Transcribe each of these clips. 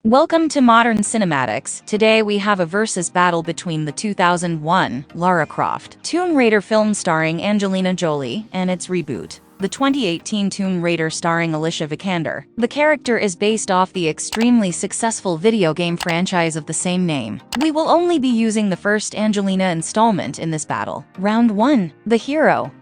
Welcome to Modern Cinematics. Today we have a versus battle between the 2001 Lara Croft Tomb Raider film starring Angelina Jolie and its reboot, the 2018 Tomb Raider starring Alicia Vikander. The character is based off the extremely successful video game franchise of the same name. We will only be using the first Angelina installment in this battle. Round 1. The Hero.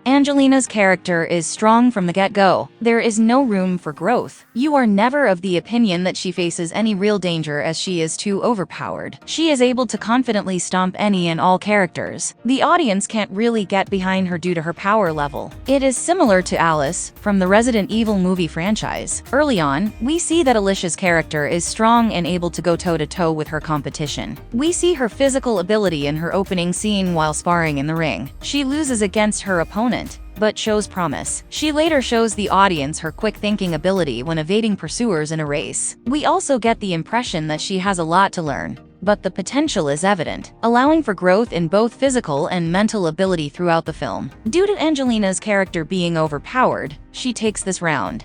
Angelina's character is strong from the get-go. There is no room for growth. You are never of the opinion that she faces any real danger as she is too overpowered. She is able to confidently stomp any and all characters. The audience can't really get behind her due to her power level. It is similar to Alice from the Resident Evil movie franchise. Early on, we see that Alicia's character is strong and able to go toe-to-toe with her competition. We see her physical ability in her opening scene while sparring in the ring. She loses against her opponent, but shows promise. She later shows the audience her quick-thinking ability when evading pursuers in a race. We also get the impression that she has a lot to learn, but the potential is evident, allowing for growth in both physical and mental ability throughout the film. Due to Angelina's character being overpowered, she takes this round.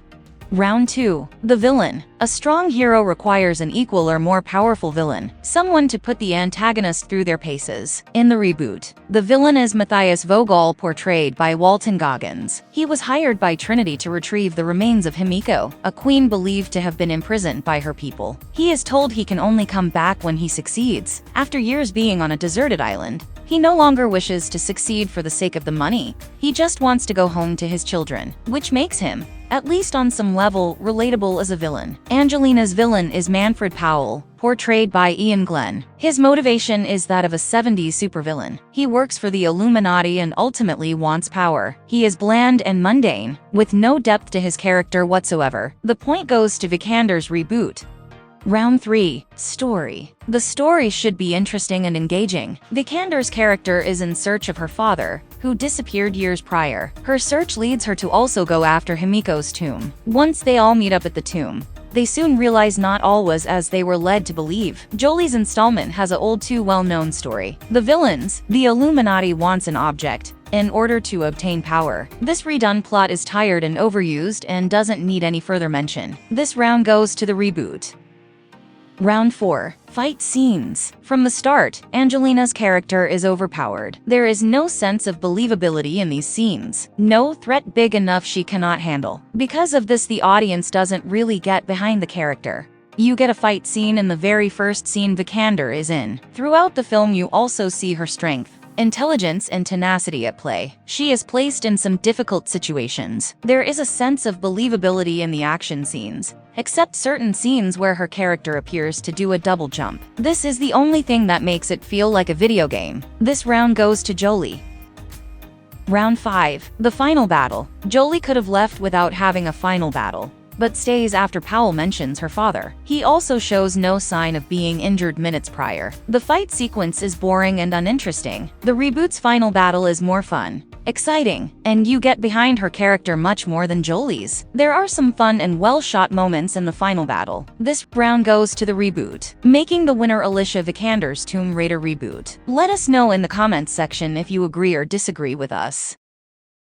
Round 2. The Villain. A strong hero requires an equal or more powerful villain, someone to put the antagonist through their paces. In the reboot, the villain is Matthias Vogel, portrayed by Walton Goggins. He was hired by Trinity to retrieve the remains of Himiko, a queen believed to have been imprisoned by her people. He is told he can only come back when he succeeds. After years being on a deserted island, he no longer wishes to succeed for the sake of the money. He just wants to go home to his children, which makes him, at least on some level, relatable as a villain. Angelina's villain is Manfred Powell, portrayed by Ian Glenn. His motivation is that of a 70s supervillain. He works for the Illuminati and ultimately wants power. He is bland and mundane, with no depth to his character whatsoever. The point goes to Vikander's reboot. Round 3. Story. The story should be interesting and engaging. Vikander's character is in search of her father, who disappeared years prior. Her search leads her to also go after Himiko's tomb. Once they all meet up at the tomb, they soon realize not all was as they were led to believe. Jolie's installment has an all too well-known story. The villains, the Illuminati, wants an object in order to obtain power. This redone plot is tired and overused and doesn't need any further mention. This round goes to the reboot. Round 4. Fight scenes. From the start, Angelina's character is overpowered. There is no sense of believability in these scenes. No threat big enough she cannot handle. Because of this, the audience doesn't really get behind the character. You get a fight scene in the very first scene Vikander is in. Throughout the film you also see her strength, intelligence and tenacity at play. She is placed in some difficult situations. There is a sense of believability in the action scenes, except certain scenes where her character appears to do a double jump. This is the only thing that makes it feel like a video game. This round goes to Jolie. Round 5. The Final Battle. Jolie could have left without having a final battle, but stays after Powell mentions her father. He also shows no sign of being injured minutes prior. The fight sequence is boring and uninteresting. The reboot's final battle is more fun, exciting, and you get behind her character much more than Jolie's. There are some fun and well-shot moments in the final battle. This round goes to the reboot, making the winner Alicia Vikander's Tomb Raider reboot. Let us know in the comments section if you agree or disagree with us.